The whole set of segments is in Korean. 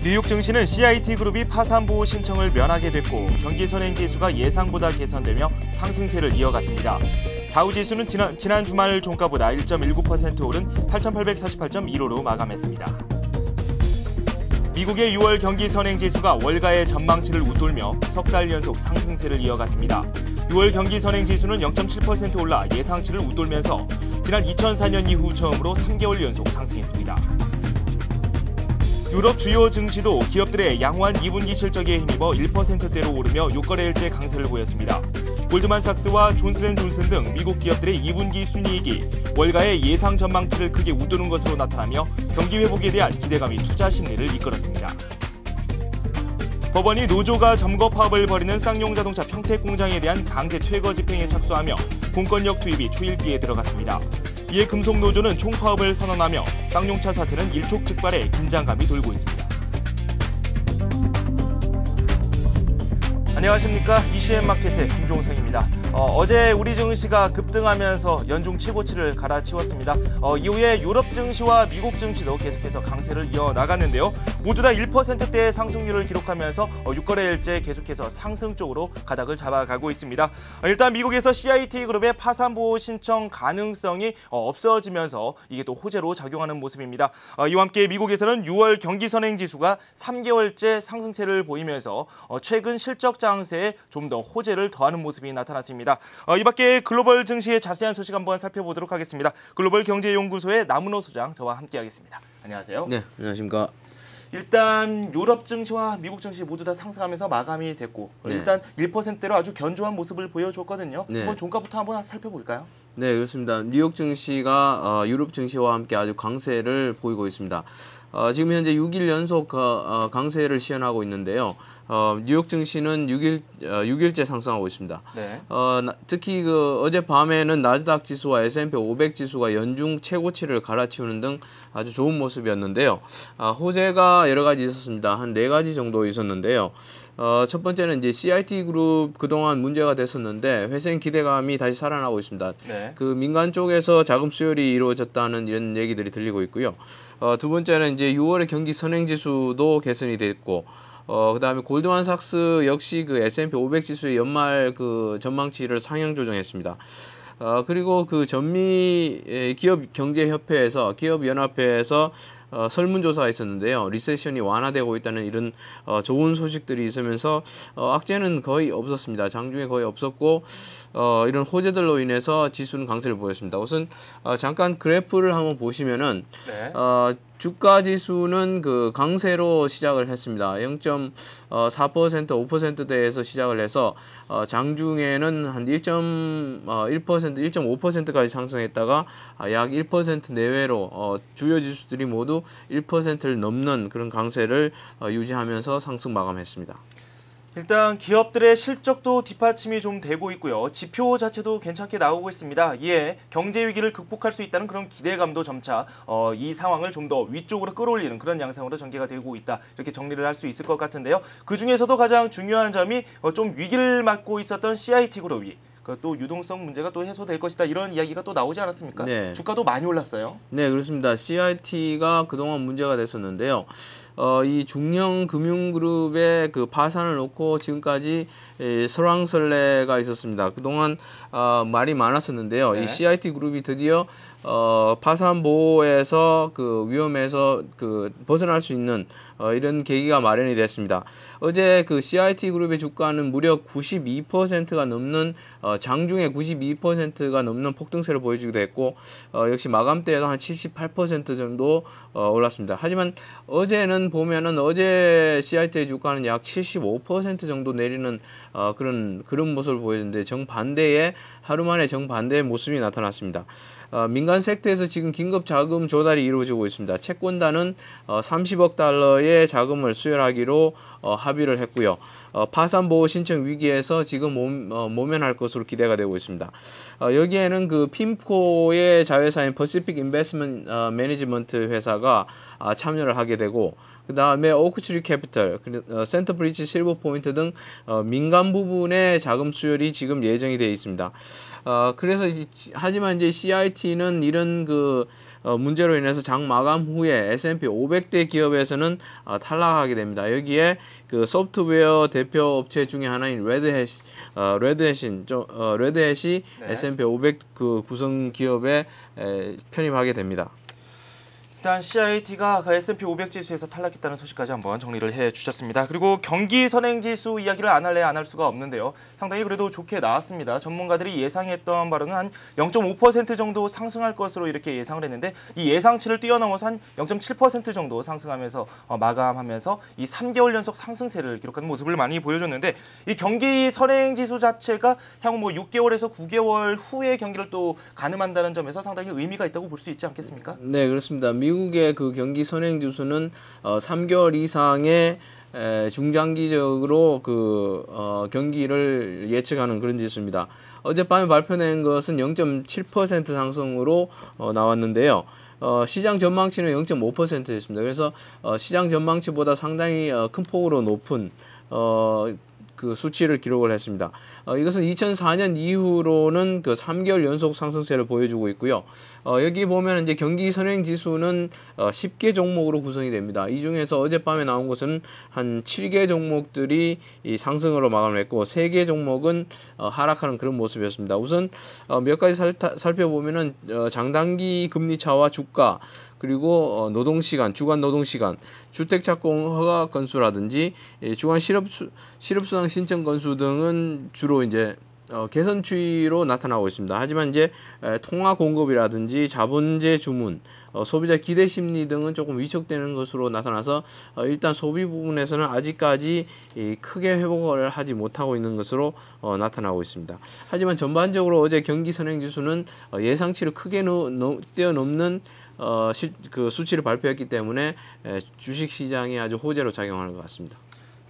뉴욕 증시는 CIT그룹이 파산보호 신청을 면하게 됐고 경기선행지수가 예상보다 개선되며 상승세를 이어갔습니다. 다우지수는 지난 주말 종가보다 1.19% 오른 8,848.15로 마감했습니다. 미국의 6월 경기선행지수가 월가의 전망치를 웃돌며 석 달 연속 상승세를 이어갔습니다. 6월 경기선행지수는 0.7% 올라 예상치를 웃돌면서 지난 2004년 이후 처음으로 3개월 연속 상승했습니다. 유럽 주요 증시도 기업들의 양호한 2분기 실적에 힘입어 1%대로 오르며 6거래일째 강세를 보였습니다. 골드만삭스와 존슨앤존슨 등 미국 기업들의 2분기 순이익이 월가의 예상 전망치를 크게 웃도는 것으로 나타나며 경기 회복에 대한 기대감이 투자 심리를 이끌었습니다. 법원이 노조가 점거 파업을 벌이는 쌍용자동차 평택공장에 대한 강제 퇴거 집행에 착수하며 공권력 투입이 초읽기에 들어갔습니다. 이에 금속노조는 총파업을 선언하며 쌍용차 사태는 일촉즉발의 긴장감이 돌고 있습니다. 안녕하십니까. ECN 마켓의 김종생입니다. 어제 우리 증시가 급등하면서 연중 최고치를 갈아치웠습니다. 이후에 유럽 증시와 미국 증시도 계속해서 강세를 이어나갔는데요. 모두 다 1%대의 상승률을 기록하면서 6거래일째 계속해서 상승 쪽으로 가닥을 잡아가고 있습니다. 일단 미국에서 CIT그룹의 파산보호 신청 가능성이 없어지면서 이게 또 호재로 작용하는 모습입니다. 이와 함께 미국에서는 6월 경기선행지수가 3개월째 상승세를 보이면서 최근 실적 장세에 좀 더 호재를 더하는 모습이 나타났습니다. 이 밖에 글로벌 증시의 자세한 소식 한번 살펴보도록 하겠습니다. 글로벌 경제연구소의 남은호 소장 저와 함께하겠습니다. 안녕하세요. 네, 안녕하십니까. 일단 유럽 증시와 미국 증시 모두 다 상승하면서 마감이 됐고 일단 1%대로 아주 견조한 모습을 보여줬거든요. 네. 한번 종가부터 한번 살펴볼까요? 네, 그렇습니다. 뉴욕 증시가 유럽 증시와 함께 아주 강세를 보이고 있습니다. 지금 현재 6일 연속 강세를 시현하고 있는데요. 뉴욕 증시는 6일째 상승하고 있습니다. 네. 특히 어젯밤에는 나스닥 지수와 S&P 500 지수가 연중 최고치를 갈아치우는 등 아주 좋은 모습이었는데요. 호재가 여러 가지 있었습니다. 한 4가지 정도 있었는데요. 첫 번째는 이제 CIT그룹 그동안 문제가 됐었는데 회생 기대감이 다시 살아나고 있습니다. 네. 그 민간 쪽에서 자금 수혈이 이루어졌다는 이런 얘기들이 들리고 있고요. 두 번째는 이제 6월의 경기 선행지수도 개선이 됐고, 그다음에 골드만삭스 역시 그 S&P 500 지수의 연말 그 전망치를 상향 조정했습니다. 그리고 그 전미 기업 경제협회에서 기업연합회에서 설문조사가 있었는데요. 리세션이 완화되고 있다는 이런 좋은 소식들이 있으면서 악재는 거의 없었습니다. 장중에 거의 없었고 이런 호재들로 인해서 지수는 강세를 보였습니다. 우선 잠깐 그래프를 한번 보시면은 네. 주가 지수는 그 강세로 시작을 했습니다. 0.4%, 5%대에서 시작을 해서 장중에는 한 1.1%, 1.5%까지 상승했다가 약 1% 내외로 주요 지수들이 모두 1%를 넘는 그런 강세를 유지하면서 상승 마감했습니다. 일단 기업들의 실적도 뒷받침이 좀 되고 있고요. 지표 자체도 괜찮게 나오고 있습니다. 이에 경제 위기를 극복할 수 있다는 그런 기대감도 점차 이 상황을 좀 더 위쪽으로 끌어올리는 그런 양상으로 전개가 되고 있다. 이렇게 정리를 할 수 있을 것 같은데요. 그중에서도 가장 중요한 점이 좀 위기를 맞고 있었던 CIT그룹이 또 유동성 문제가 또 해소될 것이다. 이런 이야기가 또 나오지 않았습니까? 네. 주가도 많이 올랐어요. 네, 그렇습니다. CIT가 그동안 문제가 됐었는데요. 이 중형 금융그룹의 그 파산을 놓고 지금까지 설왕설래가 있었습니다. 그동안 말이 많았었는데요. 네. 이 CIT그룹이 드디어 파산 보호에서 그 위험에서 그 벗어날 수 있는 이런 계기가 마련이 됐습니다. 어제 그 CIT그룹의 주가는 무려 92%가 넘는 장중에 92%가 넘는 폭등세를 보여주기도 했고 역시 마감 때에도 한 78% 정도 올랐습니다. 하지만 어제는 보면은 어제 CIT의 주가는 약 75% 정도 내리는 그런 모습을 보였는데 정반대의 하루 만에 정반대의 모습이 나타났습니다. 민간 섹터에서 지금 긴급 자금 조달이 이루어지고 있습니다. 채권단은 30억 달러의 자금을 수혈하기로 합의를 했고요. 파산보호 신청 위기에서 지금 모면할 것으로 기대가 되고 있습니다. 여기에는 그 핌코의 자회사인 퍼시픽 인베스트먼트 매니지먼트 회사가 참여를 하게 되고 그 다음에 오크트리 캐피털, 센터브리지, 실버포인트 등 민간 부분의 자금 수혈이 지금 예정이 되어 있습니다. 그래서 하지만 이제 CIT는 이런 문제로 인해서 장 마감 후에 S&P 500대 기업에서는 탈락하게 됩니다. 여기에 그 소프트웨어 대표 업체 중에 하나인 레드햇이 네. S&P 500 그 구성 기업에 편입하게 됩니다. 일단 CIT가 그 S&P 500 지수에서 탈락했다는 소식까지 한번 정리를 해주셨습니다. 그리고 경기 선행지수 이야기를 안 할래 안 할 수가 없는데요. 상당히 그래도 좋게 나왔습니다. 전문가들이 예상했던 바로는 한 0.5% 정도 상승할 것으로 이렇게 예상을 했는데 이 예상치를 뛰어넘어서 한 0.7% 정도 상승하면서 마감하면서 이 3개월 연속 상승세를 기록하는 모습을 많이 보여줬는데 이 경기 선행지수 자체가 향후 6개월에서 9개월 후의 경기를 또 가늠한다는 점에서 상당히 의미가 있다고 볼 수 있지 않겠습니까? 네, 그렇습니다. 미국의 그 경기 선행지수는 3개월 이상의 중장기적으로 경기를 예측하는 그런 지수입니다. 어젯밤에 발표된 것은 0.7% 상승으로 나왔는데요. 시장 전망치는 0.5%였습니다. 그래서 시장 전망치보다 상당히 큰 폭으로 높은 그 수치를 기록을 했습니다. 이것은 2004년 이후로는 그 3개월 연속 상승세를 보여주고 있고요. 여기 보면 이제 경기 선행 지수는 10개 종목으로 구성이 됩니다. 이 중에서 어젯밤에 나온 것은 한 7개 종목들이 이 상승으로 마감을 했고 3개 종목은 하락하는 그런 모습이었습니다. 우선 몇 가지 살펴보면은 장단기 금리 차와 주가 그리고 주간 노동시간, 주택착공 허가 건수라든지 주간 실업수당 신청 건수 등은 주로 이제 개선 추이로 나타나고 있습니다. 하지만 이제 통화 공급이라든지 자본재 주문, 소비자 기대 심리 등은 조금 위축되는 것으로 나타나서 일단 소비 부분에서는 아직까지 크게 회복을 하지 못하고 있는 것으로 나타나고 있습니다. 하지만 전반적으로 어제 경기 선행지수는 예상치를 크게 뛰어넘는 그 수치를 발표했기 때문에 주식 시장에 아주 호재로 작용하는 것 같습니다.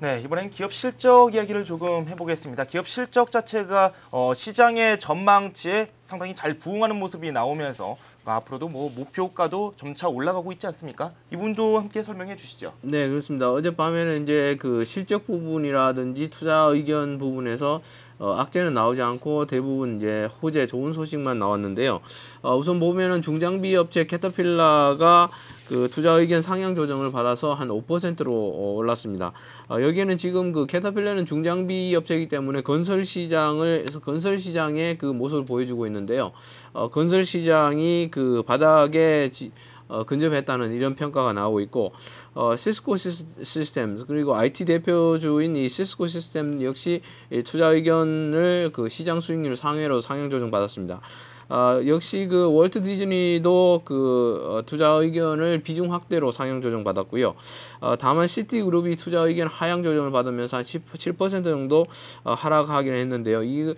네, 이번엔 기업 실적 이야기를 조금 해보겠습니다. 기업 실적 자체가 시장의 전망치에 상당히 잘 부응하는 모습이 나오면서 앞으로도 목표가도 점차 올라가고 있지 않습니까? 이 부분도 함께 설명해 주시죠. 네, 그렇습니다. 어젯밤에는 이제 그 실적 부분이라든지 투자 의견 부분에서 악재는 나오지 않고 대부분 이제 호재 좋은 소식만 나왔는데요. 우선 보면은 중장비 업체 캐터필러가 그 투자 의견 상향 조정을 받아서 한 5%로 올랐습니다. 여기에는 지금 그 캐터필러는 중장비 업체이기 때문에 건설 시장의 그 모습을 보여주고 있는데요. 건설 시장이 그 바닥에 근접했다는 이런 평가가 나오고 있고 시스코 시스템 그리고 IT 대표주인 이 시스코 시스템 역시 투자 의견을 그 시장 수익률 상회로 상향 조정 받았습니다. 역시 그 월트 디즈니도 그 투자 의견을 비중 확대로 상향 조정 받았고요. 다만 시티그룹이 투자 의견 하향 조정을 받으면서 한 7% 정도 하락하기는 했는데요. 이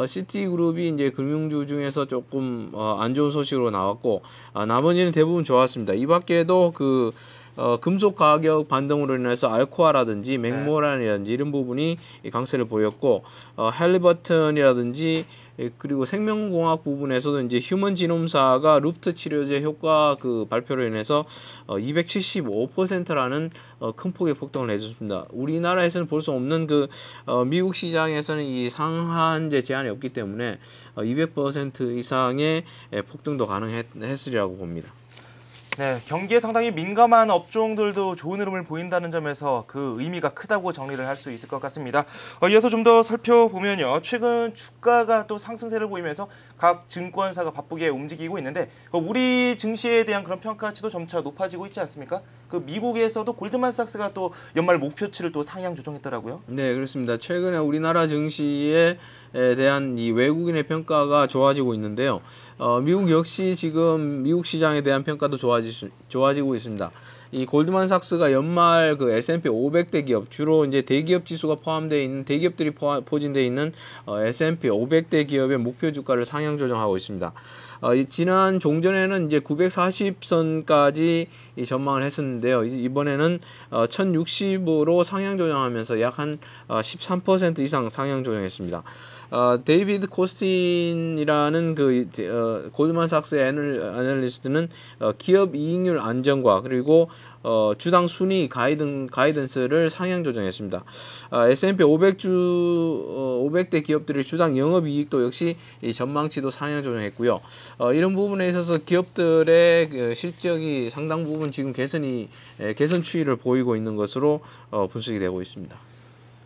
시티그룹이 이제 금융주 중에서 조금 안 좋은 소식으로 나왔고 나머지는 대부분 좋았습니다. 이 밖에도 그 금속 가격 반등으로 인해서 알코아라든지 맥모란이라든지 이런 부분이 강세를 보였고 할리버튼이라든지 그리고 생명공학 부분에서도 이제 휴먼지놈사가 루프트 치료제 효과 그 발표로 인해서 275%라는 큰 폭의 폭등을 해줬습니다. 우리나라에서는 볼 수 없는 그 미국 시장에서는 이 상한제 제한이 없기 때문에 200% 이상의 폭등도 가능했으리라고 봅니다. 네, 경기에 상당히 민감한 업종들도 좋은 흐름을 보인다는 점에서 그 의미가 크다고 정리를 할 수 있을 것 같습니다. 이어서 좀 더 살펴보면요. 최근 주가가 또 상승세를 보이면서 각 증권사가 바쁘게 움직이고 있는데 우리 증시에 대한 그런 평가치도 점차 높아지고 있지 않습니까? 그 미국에서도 골드만삭스가 또 연말 목표치를 또 상향 조정했더라고요. 네, 그렇습니다. 최근에 우리나라 증시에 대한 이 외국인의 평가가 좋아지고 있는데요. 미국 역시 지금 미국 시장에 대한 평가도 좋아지고 있습니다. 이 골드만삭스가 연말 그 S&P 500대 기업 주로 이제 대기업 지수가 포함되어 있는 대기업들이 포진되어 있는 S&P 500대 기업의 목표 주가를 상향 조정하고 있습니다. 지난 종전에는 이제 940선까지 전망을 했었는데요. 이번에는 1060으로 상향 조정하면서 약 한 13% 이상 상향 조정했습니다. 데이비드 코스틴이라는 골드만삭스의 애널리스트는 기업 이익률 안정과 그리고 주당 순위 가이던스를 상향 조정했습니다. S&P 500대 기업들의 주당 영업이익도 역시 이 전망치도 상향 조정했고요. 이런 부분에 있어서 기업들의 실적이 상당 부분 지금 개선 추이를 보이고 있는 것으로 분석이 되고 있습니다.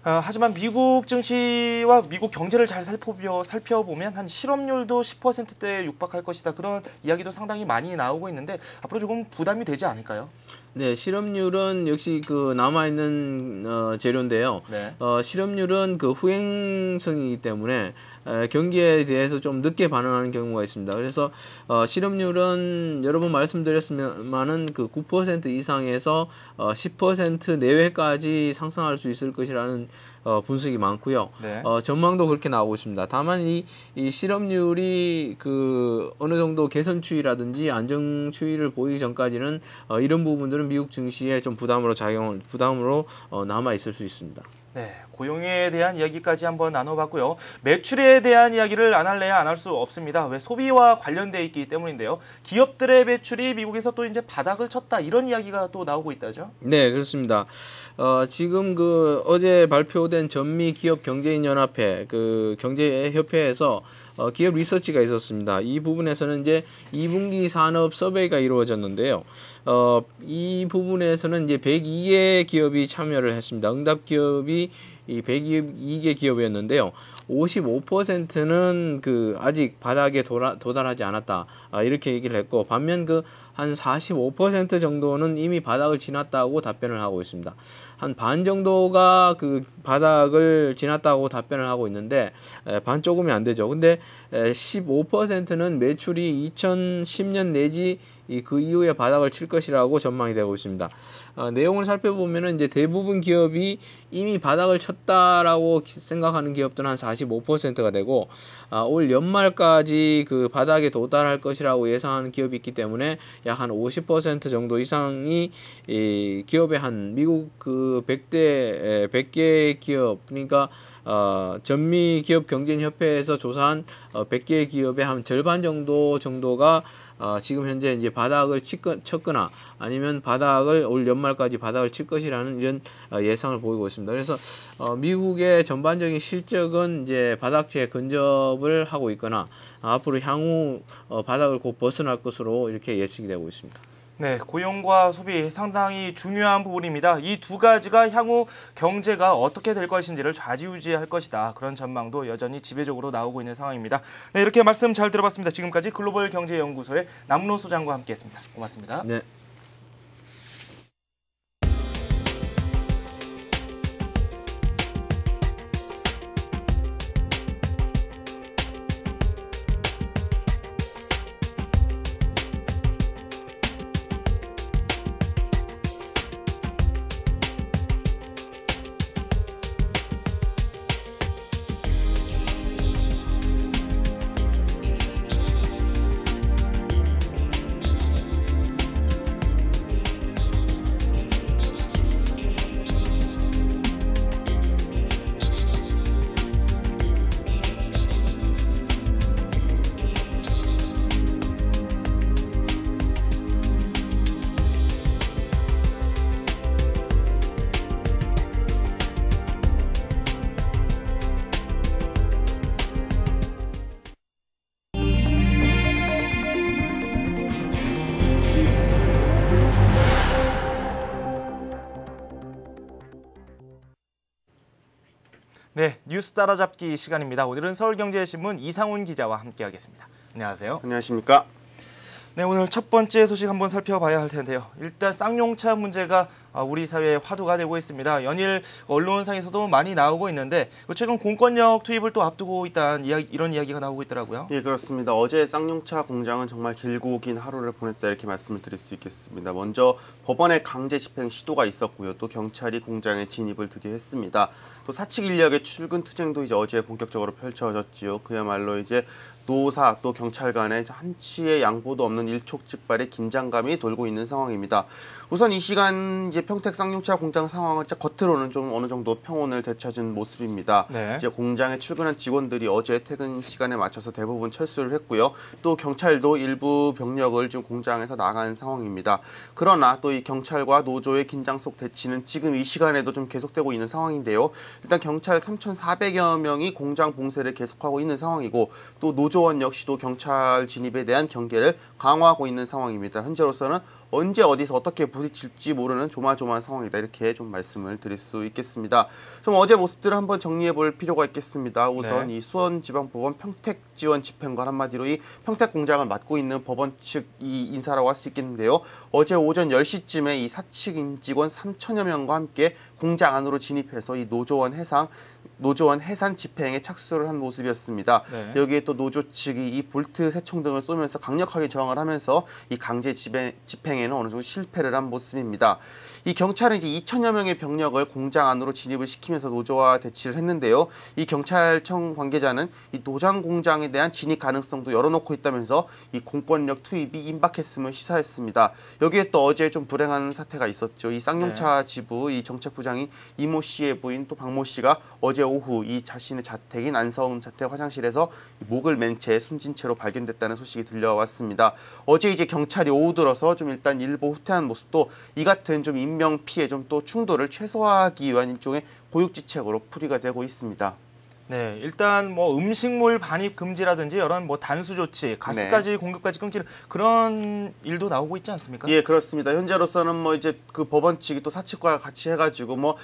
하지만 미국 증시와 미국 경제를 잘 살펴보면 한 실업률도 10%대에 육박할 것이다. 그런 이야기도 상당히 많이 나오고 있는데 앞으로 조금 부담이 되지 않을까요? 네, 실업률은 역시 남아있는 재료인데요. 네. 실업률은 후행성이기 때문에 경기에 대해서 좀 늦게 반응하는 경우가 있습니다. 그래서 실업률은 여러 번 말씀드렸지만은 9% 이상에서 10% 내외까지 상승할 수 있을 것이라는 분석이 많고요. 네. 전망도 그렇게 나오고 있습니다. 다만 이 실업률이 어느 정도 개선 추이라든지 안정 추이를 보이기 전까지는 이런 부분들은 미국 증시에 좀 부담으로 남아 있을 수 있습니다. 네, 고용에 대한 이야기까지 한번 나눠봤고요. 매출에 대한 이야기를 안 할래야 안 할 수 없습니다. 왜 소비와 관련돼 있기 때문인데요. 기업들의 매출이 미국에서 또 이제 바닥을 쳤다 이런 이야기가 또 나오고 있다죠? 네, 그렇습니다. 지금 어제 발표된 전미 기업 경제인 연합회 경제협회에서 기업 리서치가 있었습니다. 이 부분에서는 이제 2분기 산업 서베이가 이루어졌는데요. 이 부분에서는 이제 102개 기업이 참여를 했습니다. 응답 기업이 이 102개 기업이었는데요. 55%는 아직 바닥에 도달하지 않았다. 이렇게 얘기를 했고, 반면 한 45% 정도는 이미 바닥을 지났다고 답변을 하고 있습니다. 한 반 정도가 바닥을 지났다고 답변을 하고 있는데, 반 조금이 안 되죠. 근데 15%는 매출이 2010년 내지 그 이후에 바닥을 칠 것이라고 전망이 되고 있습니다. 내용을 살펴보면은 이제 대부분 기업이 이미 바닥을 쳤다라고 생각하는 기업들은 한 45%가 되고, 올 연말까지 바닥에 도달할 것이라고 예상하는 기업이 있기 때문에 약 한 50% 정도 이상이 이 기업의 한 미국 100개 기업, 그러니까 전미 기업 경제인 협회에서 조사한 100개 기업의 한 절반 정도가 지금 현재 이제 바닥을 쳤거나 아니면 올 연말까지 바닥을 칠 것이라는 이런 예상을 보이고 있습니다. 그래서 미국의 전반적인 실적은 이제 바닥체 근접을 하고 있거나 앞으로 향후 바닥을 곧 벗어날 것으로 이렇게 예측이 되고 있습니다. 네, 고용과 소비 상당히 중요한 부분입니다. 이 두 가지가 향후 경제가 어떻게 될 것인지를 좌지우지할 것이다. 그런 전망도 여전히 지배적으로 나오고 있는 상황입니다. 네, 이렇게 말씀 잘 들어봤습니다. 지금까지 글로벌경제연구소의 남로 소장과 함께했습니다. 고맙습니다. 네. 네, 뉴스 따라잡기 시간입니다. 오늘은 서울경제신문 이상훈 기자와 함께하겠습니다. 안녕하세요. 안녕하십니까. 네, 오늘 첫 번째 소식 한번 살펴봐야 할 텐데요. 일단 쌍용차 문제가 우리 사회의 화두가 되고 있습니다. 연일 언론상에서도 많이 나오고 있는데 최근 공권력 투입을 또 앞두고 있다는 이런 이야기가 나오고 있더라고요. 예, 그렇습니다. 어제 쌍용차 공장은 정말 길고 긴 하루를 보냈다 이렇게 말씀을 드릴 수 있겠습니다. 먼저 법원의 강제 집행 시도가 있었고요. 또 경찰이 공장에 진입을 드디어 했습니다. 또 사측 인력의 출근 투쟁도 이제 어제 본격적으로 펼쳐졌지요. 그야말로 이제 노사 또 경찰 간의 한치의 양보도 없는 일촉즉발의 긴장감이 돌고 있는 상황입니다. 우선 이 시간 이제 평택 쌍용차 공장 상황은 겉으로는 좀 어느 정도 평온을 되찾은 모습입니다. 네. 이제 공장에 출근한 직원들이 어제 퇴근 시간에 맞춰서 대부분 철수를 했고요. 또 경찰도 일부 병력을 좀 공장에서 나간 상황입니다. 그러나 또 이 경찰과 노조의 긴장 속 대치는 지금 이 시간에도 좀 계속되고 있는 상황인데요. 일단 경찰 3,400여 명이 공장 봉쇄를 계속하고 있는 상황이고 또 노조원 역시도 경찰 진입에 대한 경계를 강화하고 있는 상황입니다. 현재로서는 언제 어디서 어떻게 부딪힐지 모르는 조마조마한 상황이다. 이렇게 좀 말씀을 드릴 수 있겠습니다. 좀 어제 모습들을 한번 정리해 볼 필요가 있겠습니다. 우선 이 수원지방법원 평택지원 집행관 한마디로 이 평택 공장을 맡고 있는 법원 측 이 인사라고 할 수 있겠는데요. 어제 오전 10시쯤에 이 사측 임직원 3천여 명과 함께 공장 안으로 진입해서 이 노조원 해산 집행에 착수를 한 모습이었습니다. 네. 여기에 또 노조 측이 이 볼트 새총 등을 쏘면서 강력하게 저항을 하면서 이 강제 집행에는 어느 정도 실패를 한 모습입니다. 이 경찰은 이제 2천여 명의 병력을 공장 안으로 진입을 시키면서 노조와 대치를 했는데요. 이 경찰청 관계자는 이 노장 공장에 대한 진입 가능성도 열어놓고 있다면서 이 공권력 투입이 임박했음을 시사했습니다. 여기에 또 어제 좀 불행한 사태가 있었죠. 이 쌍용차 지부 이 정책부장인 이모 씨의 부인 또 박모 씨가 어제 오후 이 자신의 자택인 안성 자택 화장실에서 목을 맨 채 숨진 채로 발견됐다는 소식이 들려왔습니다. 어제 이제 경찰이 오후 들어서 좀 일단 일부 후퇴한 모습도 이 같은 좀 인명 피해 좀 또 충돌을 최소화하기 위한 일종의 고육지책으로 풀이가 되고 있습니다. 네, 일단 뭐 음식물 반입 금지라든지 이런 뭐 단수 조치, 가스까지 공급까지 끊기는 그런 일도 나오고 있지 않습니까? 예, 그렇습니다. 현재로서는 뭐 이제 그 법원 측이 또 사측과 같이 해가지고 뭐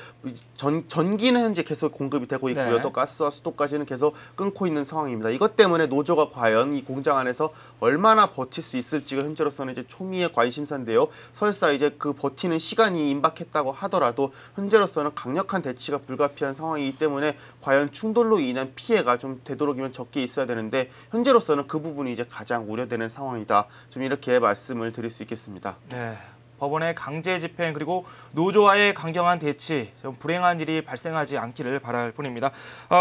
전기는 현재 계속 공급이 되고 있고요. 네. 또 가스와 수도까지는 계속 끊고 있는 상황입니다. 이것 때문에 노조가 과연 이 공장 안에서 얼마나 버틸 수 있을지가 현재로서는 이제 초미의 관심사인데요. 설사 이제 그 버티는 시간이 임박했다고 하더라도 현재로서는 강력한 대치가 불가피한 상황이기 때문에 과연 충돌로 인한 피해가 좀 되도록이면 적게 있어야 되는데 현재로서는 그 부분이 이제 가장 우려되는 상황이다. 좀 이렇게 말씀을 드릴 수 있겠습니다. 네. 법원의 강제 집행 그리고 노조와의 강경한 대치, 좀 불행한 일이 발생하지 않기를 바랄 뿐입니다.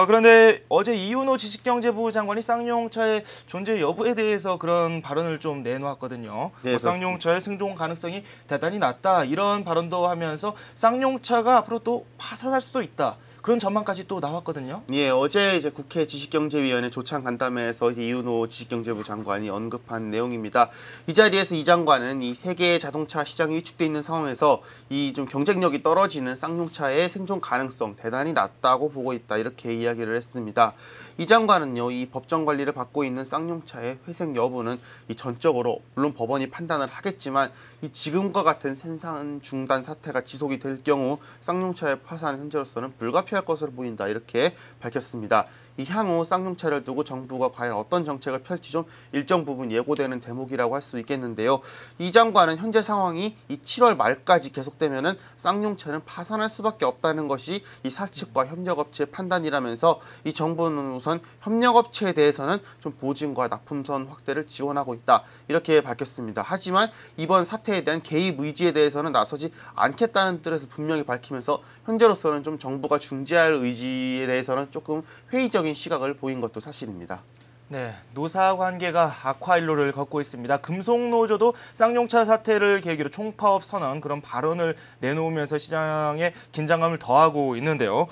그런데 어제 이윤호 지식경제부 장관이 쌍용차의 존재 여부에 대해서 그런 발언을 좀 내놓았거든요. 네, 쌍용차의 생존 가능성이 대단히 낮다 이런 발언도 하면서 쌍용차가 앞으로 또 파산할 수도 있다. 그런 전망까지 또 나왔거든요. 예, 어제 이제 국회 지식경제위원회 조찬 간담회에서 이제 이윤호 지식경제부 장관이 언급한 내용입니다. 이 자리에서 이 장관은 이 세계 자동차 시장이 위축돼 있는 상황에서 이 좀 경쟁력이 떨어지는 쌍용차의 생존 가능성 대단히 낮다고 보고 있다 이렇게 이야기를 했습니다. 이 장관은요, 이 법정 관리를 받고 있는 쌍용차의 회생 여부는 이 전적으로 물론 법원이 판단을 하겠지만 이 지금과 같은 생산 중단 사태가 지속이 될 경우 쌍용차의 파산은 현재로서는 불가피할 것으로 보인다 이렇게 밝혔습니다. 이 향후 쌍용차를 두고 정부가 과연 어떤 정책을 펼지 좀 일정 부분 예고되는 대목이라고 할 수 있겠는데요. 이 장관은 현재 상황이 이 7월 말까지 계속되면은 쌍용차는 파산할 수밖에 없다는 것이 이 사측과 협력업체의 판단이라면서 이 정부는 우선 협력업체에 대해서는 좀 보증과 납품선 확대를 지원하고 있다 이렇게 밝혔습니다. 하지만 이번 사태에 대한 개입 의지에 대해서는 나서지 않겠다는 뜻에서 분명히 밝히면서 현재로서는 좀 정부가 중재할 의지에 대해서는 조금 회의적인 시각을 보인 것도 사실입니다. 네, 노사 관계가 악화일로를 걷고 있습니다. 금속노조도 쌍용차 사태를 계기로 총파업 선언 그런 발언을 내놓으면서 시장에 긴장감을 더하고 있는데요.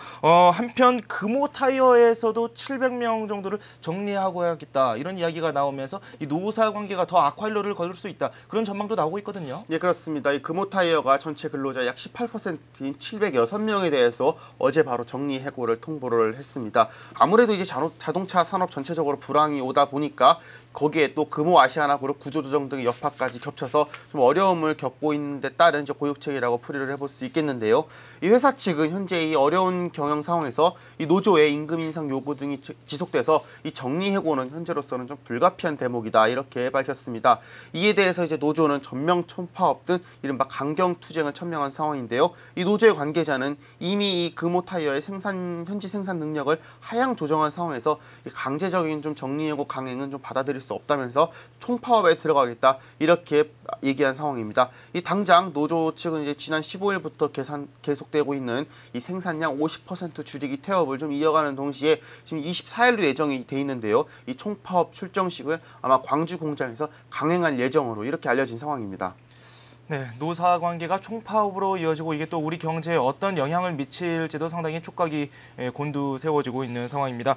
한편 금호타이어에서도 700명 정도를 정리하고 해야겠다 이런 이야기가 나오면서 이 노사 관계가 더 악화일로를 거둘 수 있다 그런 전망도 나오고 있거든요. 예, 그렇습니다. 이 금호타이어가 전체 근로자 약 18%인 706명에 대해서 어제 바로 정리 해고를 통보를 했습니다. 아무래도 이제 자동차 산업 전체적으로 불황이 오다 보니까 거기에 또 금호 아시아나그룹 구조조정 등의 여파까지 겹쳐서 좀 어려움을 겪고 있는 데 따른 이제 고육책이라고 풀이를 해볼 수 있겠는데요. 이 회사 측은 현재 이 어려운 경영 상황에서 이 노조의 임금 인상 요구 등이 지속돼서 이 정리해고는 현재로서는 좀 불가피한 대목이다 이렇게 밝혔습니다. 이에 대해서 이제 노조는 전면 총파업 등 이른바 강경 투쟁을 천명한 상황인데요. 이 노조의 관계자는 이미 이 금호 타이어의 현지 생산 능력을 하향 조정한 상황에서 강제적인 좀 정리해고 강행은 좀 받아들일 수 없다면서 총파업에 들어가겠다 이렇게 얘기한 상황입니다. 이 당장 노조 측은 이제 지난 15일부터 계속되고 있는 이 생산량 50% 줄이기 태업을 좀 이어가는 동시에 지금 24일로 예정이 돼 있는데요. 이 총파업 출정식을 아마 광주 공장에서 강행할 예정으로 이렇게 알려진 상황입니다. 네, 노사 관계가 총파업으로 이어지고 이게 또 우리 경제에 어떤 영향을 미칠지도 상당히 촉각이 곤두세워지고 있는 상황입니다.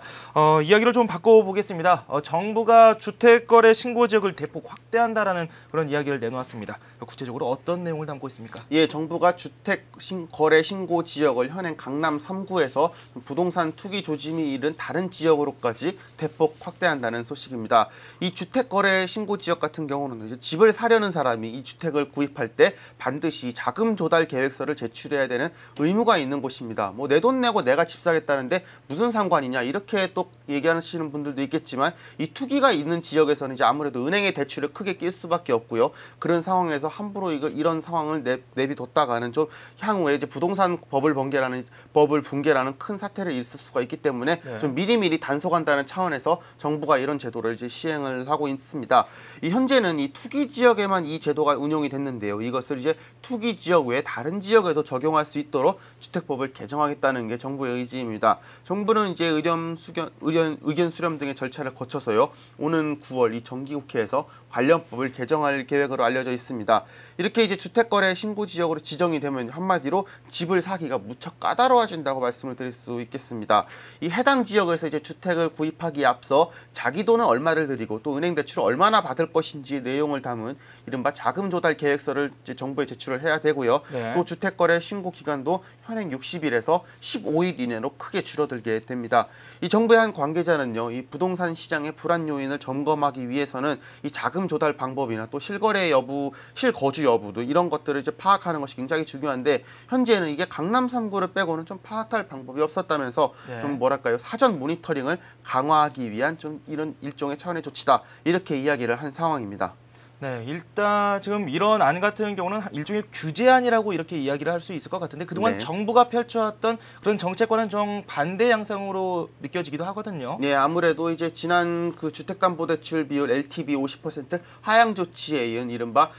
이야기를 좀 바꿔보겠습니다. 정부가 주택거래 신고 지역을 대폭 확대한다라는 그런 이야기를 내놓았습니다. 구체적으로 어떤 내용을 담고 있습니까? 예, 정부가 주택 거래 신고 지역을 현행 강남 3구에서 부동산 투기 조짐이 이른 다른 지역으로까지 대폭 확대한다는 소식입니다. 이 주택거래 신고 지역 같은 경우는 이제 집을 사려는 사람이 이 주택을 구입할 때 반드시 자금 조달 계획서를 제출해야 되는 의무가 있는 곳입니다. 뭐 내 돈 내고 내가 집 사겠다는데 무슨 상관이냐 이렇게 또 얘기하시는 분들도 있겠지만 이 투기가 있는 지역에서는 이제 아무래도 은행의 대출을 크게 낄 수밖에 없고요. 그런 상황에서 함부로 이런 상황을 내비뒀다가는 좀 향후에 이제 부동산 법을 붕괴라는 큰 사태를 일으킬 수가 있기 때문에 네. 좀 미리미리 단속한다는 차원에서 정부가 이런 제도를 이제 시행을 하고 있습니다. 이 현재는 이 투기 지역에만 이 제도가 운용이 됐는데요. 이것을 이제 투기 지역 외에 다른 지역에도 적용할 수 있도록 주택법을 개정하겠다는 게 정부의 의지입니다. 정부는 이제 의견 수렴 등의 절차를 거쳐서요. 오는 9월 이 정기국회에서 관련 법을 개정할 계획으로 알려져 있습니다. 이렇게 이제 주택거래 신고 지역으로 지정이 되면 한마디로 집을 사기가 무척 까다로워진다고 말씀을 드릴 수 있겠습니다. 이 해당 지역에서 이제 주택을 구입하기에 앞서 자기 돈은 얼마를 들이고 또 은행 대출을 얼마나 받을 것인지 내용을 담은 이른바 자금 조달 계획서를 이제 정부에 제출을 해야 되고요. 네. 또 주택거래 신고 기간도 현행 60일에서 15일 이내로 크게 줄어들게 됩니다. 이 정부의 한 관계자는요, 이 부동산 시장의 불안 요인을 점검하기 위해서는 이 자금 조달 방법이나 또 실거래 여부, 실거주 여부도 이런 것들을 이제 파악하는 것이 굉장히 중요한데 현재는 이게 강남 3구를 빼고는 좀 파악할 방법이 없었다면서 네. 좀 뭐랄까요 사전 모니터링을 강화하기 위한 좀 이런 일종의 차원의 조치다 이렇게 이야기를 한 상황입니다. 네, 일단 지금 이런 안 같은 경우는 일종의 규제안이라고 이렇게 이야기를 할 수 있을 것 같은데 그동안 네. 정부가 펼쳐왔던 그런 정책과는 좀 반대 양상으로 느껴지기도 하거든요. 네, 아무래도 이제 지난 그 주택담보대출 비율 LTV 50% 하향 조치에 이은 이른바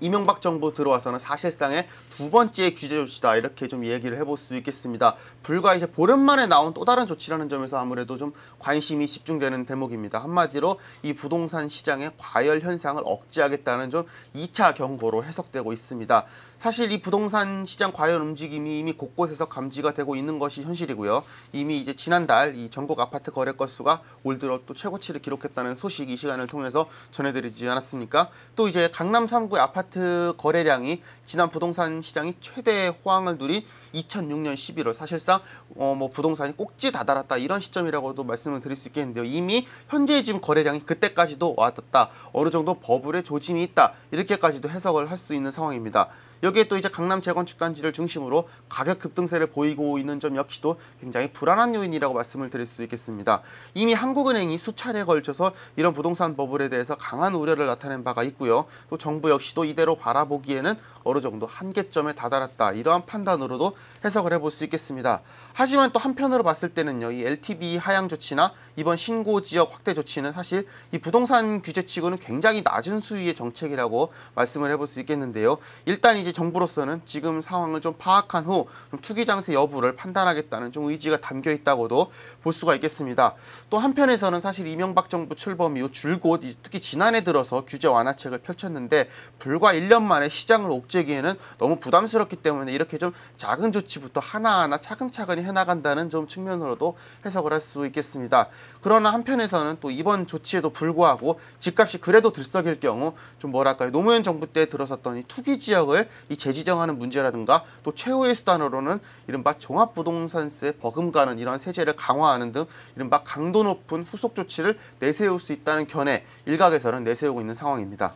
이명박 정부 들어와서는 사실상의 두 번째 규제 조치다 이렇게 좀 얘기를 해볼 수 있겠습니다. 불과 이제 보름 만에 나온 또 다른 조치라는 점에서 아무래도 좀 관심이 집중되는 대목입니다. 한마디로 이 부동산 시장의 과열 현상을 억제하겠다는 좀 2차 경고로 해석되고 있습니다. 사실 이 부동산 시장 과열 움직임이 이미 곳곳에서 감지가 되고 있는 것이 현실이고요. 이미 이제 지난달 이 전국 아파트 거래 건수가 올 들어 또 최고치를 기록했다는 소식 이 시간을 통해서 전해드리지 않았습니까? 또 이제 강남 3구의 아파트 거래량이 지난 부동산 시장이 최대 호황을 누린 2006년 11월 사실상 뭐 부동산이 꼭지 다다랐다 이런 시점이라고도 말씀을 드릴 수 있겠는데요. 이미 현재 지금 거래량이 그때까지도 와닿다. 어느 정도 버블의 조짐이 있다. 이렇게까지도 해석을 할 수 있는 상황입니다. 여기에 또 이제 강남 재건축 단지를 중심으로 가격 급등세를 보이고 있는 점 역시도 굉장히 불안한 요인이라고 말씀을 드릴 수 있겠습니다. 이미 한국은행이 수차례에 걸쳐서 이런 부동산 버블에 대해서 강한 우려를 나타낸 바가 있고요. 또 정부 역시도 이대로 바라보기에는 어느 정도 한계점에 다다랐다. 이러한 판단으로도 해석을 해볼 수 있겠습니다. 하지만 또 한편으로 봤을 때는요. 이 LTV 하향 조치나 이번 신고 지역 확대 조치는 사실 이 부동산 규제 치고는 굉장히 낮은 수위의 정책이라고 말씀을 해볼 수 있겠는데요. 일단 이제 정부로서는 지금 상황을 좀 파악한 후 좀 투기 장세 여부를 판단하겠다는 좀 의지가 담겨 있다고도 볼 수가 있겠습니다. 또 한편에서는 사실 이명박 정부 출범 이후 줄곧 특히 지난해 들어서 규제 완화책을 펼쳤는데 불과 1년 만에 시장을 옥죄기에는 너무 부담스럽기 때문에 이렇게 좀 작은 조치부터 하나하나 차근차근히 해나간다는 좀 측면으로도 해석을 할 수 있겠습니다. 그러나 한편에서는 또 이번 조치에도 불구하고 집값이 그래도 들썩일 경우 좀 뭐랄까요 노무현 정부 때 들어섰던 이 투기 지역을 이 재지정하는 문제라든가 또 최후의 수단으로는 이른바 종합부동산세 버금가는 이러한 세제를 강화하는 등 이른바 강도 높은 후속 조치를 내세울 수 있다는 견해 일각에서는 내세우고 있는 상황입니다.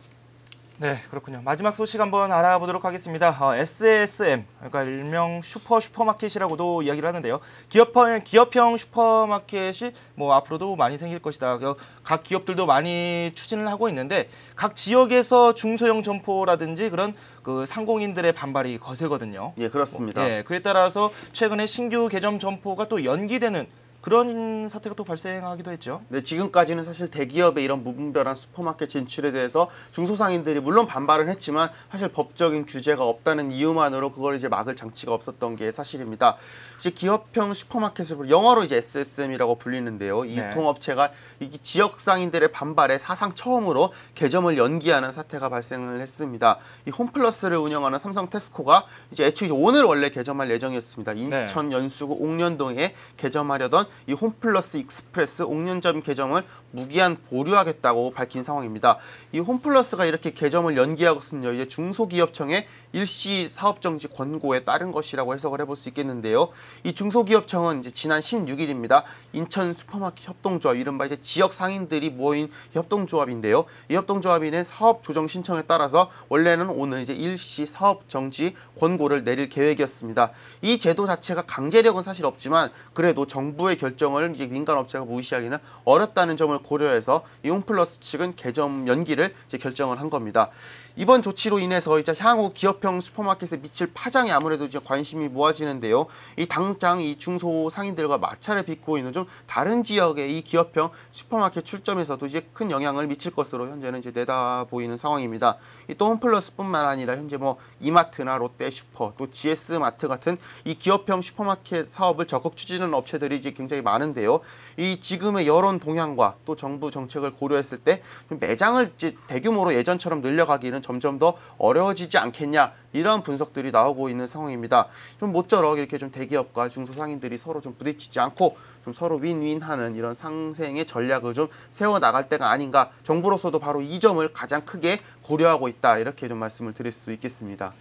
네, 그렇군요. 마지막 소식 한번 알아보도록 하겠습니다. SSM, 그러니까 일명 슈퍼마켓이라고도 이야기를 하는데요. 기업형 슈퍼마켓이 뭐 앞으로도 많이 생길 것이다. 각 기업들도 많이 추진을 하고 있는데 각 지역에서 중소형 점포라든지 그런 그 상공인들의 반발이 거세거든요. 예, 그렇습니다. 예, 그에 따라서 최근에 신규 개점 점포가 또 연기되는 그런 사태가 또 발생하기도 했죠. 네, 지금까지는 사실 대기업의 이런 무분별한 슈퍼마켓 진출에 대해서 중소상인들이 물론 반발은 했지만 사실 법적인 규제가 없다는 이유만으로 그걸 이제 막을 장치가 없었던 게 사실입니다. 이제 기업형 슈퍼마켓을 영어로 이제 SSM이라고 불리는데요. 이 유통업체가 이 지역 상인들의 반발에 사상 처음으로 개점을 연기하는 사태가 발생을 했습니다. 이 홈플러스를 운영하는 삼성 테스코가 이제 애초에 오늘 원래 개점할 예정이었습니다. 인천 연수구 옥년동에 개점하려던 이 홈플러스 익스프레스 옥년점 개점을 무기한 보류하겠다고 밝힌 상황입니다. 이 홈플러스가 이렇게 개점을 연기한 것은요, 이제 중소기업청의 일시 사업정지 권고에 따른 것이라고 해석을 해볼 수 있겠는데요. 이 중소기업청은 이제 지난 16일입니다. 인천 슈퍼마켓 협동조합, 이른바 이제 지역 상인들이 모인 협동조합인데요. 이 협동조합이 낸 사업 조정 신청에 따라서 원래는 오늘 이제 일시 사업 정지 권고를 내릴 계획이었습니다. 이 제도 자체가 강제력은 사실 없지만 그래도 정부의 결정을 이제 민간업체가 무시하기는 어렵다는 점을 고려해서 이 홈플러스 측은 개점 연기를 이제 결정을 한 겁니다. 이번 조치로 인해서 이제 향후 기업형 슈퍼마켓에 미칠 파장이 아무래도 이제 관심이 모아지는데요. 이 당장 이 중소 상인들과 마찰을 빚고 있는 좀 다른 지역의 이 기업형 슈퍼마켓 출점에서도 이제 큰 영향을 미칠 것으로 현재는 이제 내다 보이는 상황입니다. 이 또 홈플러스뿐만 아니라 현재 뭐 이마트나 롯데슈퍼 또 GS마트 같은 이 기업형 슈퍼마켓 사업을 적극 추진하는 업체들이 이제 굉장히 많은데요. 이 지금의 여론 동향과 또 정부 정책을 고려했을 때 좀 매장을 이제 대규모로 예전처럼 늘려가기는 점점 더 어려워지지 않겠냐, 이런 분석들이 나오고 있는 상황입니다. 좀 모쪼록 이렇게 좀 대기업과 중소상인들이 서로 좀 부딪히지 않고 좀 서로 윈윈하는 이런 상생의 전략을 좀 세워나갈 때가 아닌가, 정부로서도 바로 이 점을 가장 크게 고려하고 있다, 이렇게 좀 말씀을 드릴 수 있겠습니다.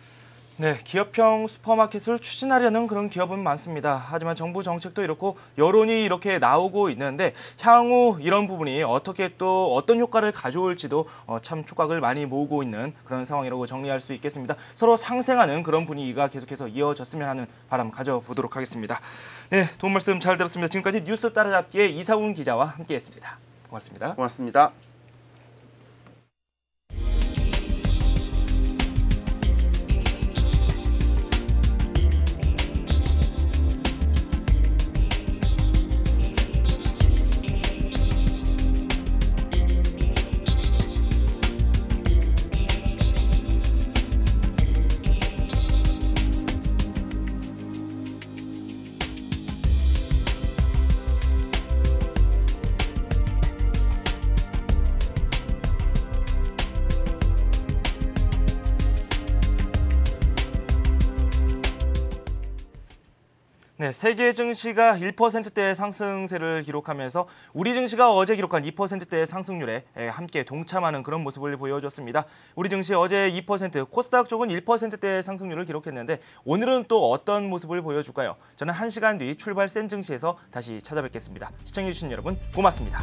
네, 기업형 슈퍼마켓을 추진하려는 그런 기업은 많습니다. 하지만 정부 정책도 이렇고 여론이 이렇게 나오고 있는데 향후 이런 부분이 어떻게 또 어떤 효과를 가져올지도 참 촉각을 많이 모으고 있는 그런 상황이라고 정리할 수 있겠습니다. 서로 상생하는 그런 분위기가 계속해서 이어졌으면 하는 바람 가져보도록 하겠습니다. 네, 도움 말씀 잘 들었습니다. 지금까지 뉴스 따라잡기의 이상훈 기자와 함께했습니다. 고맙습니다. 고맙습니다. 네, 세계 증시가 1%대의 상승세를 기록하면서 우리 증시가 어제 기록한 2%대의 상승률에 함께 동참하는 그런 모습을 보여줬습니다. 우리 증시 어제 2%, 코스닥 쪽은 1%대의 상승률을 기록했는데 오늘은 또 어떤 모습을 보여줄까요? 저는 1시간 뒤 출발 센 증시에서 다시 찾아뵙겠습니다. 시청해주신 여러분 고맙습니다.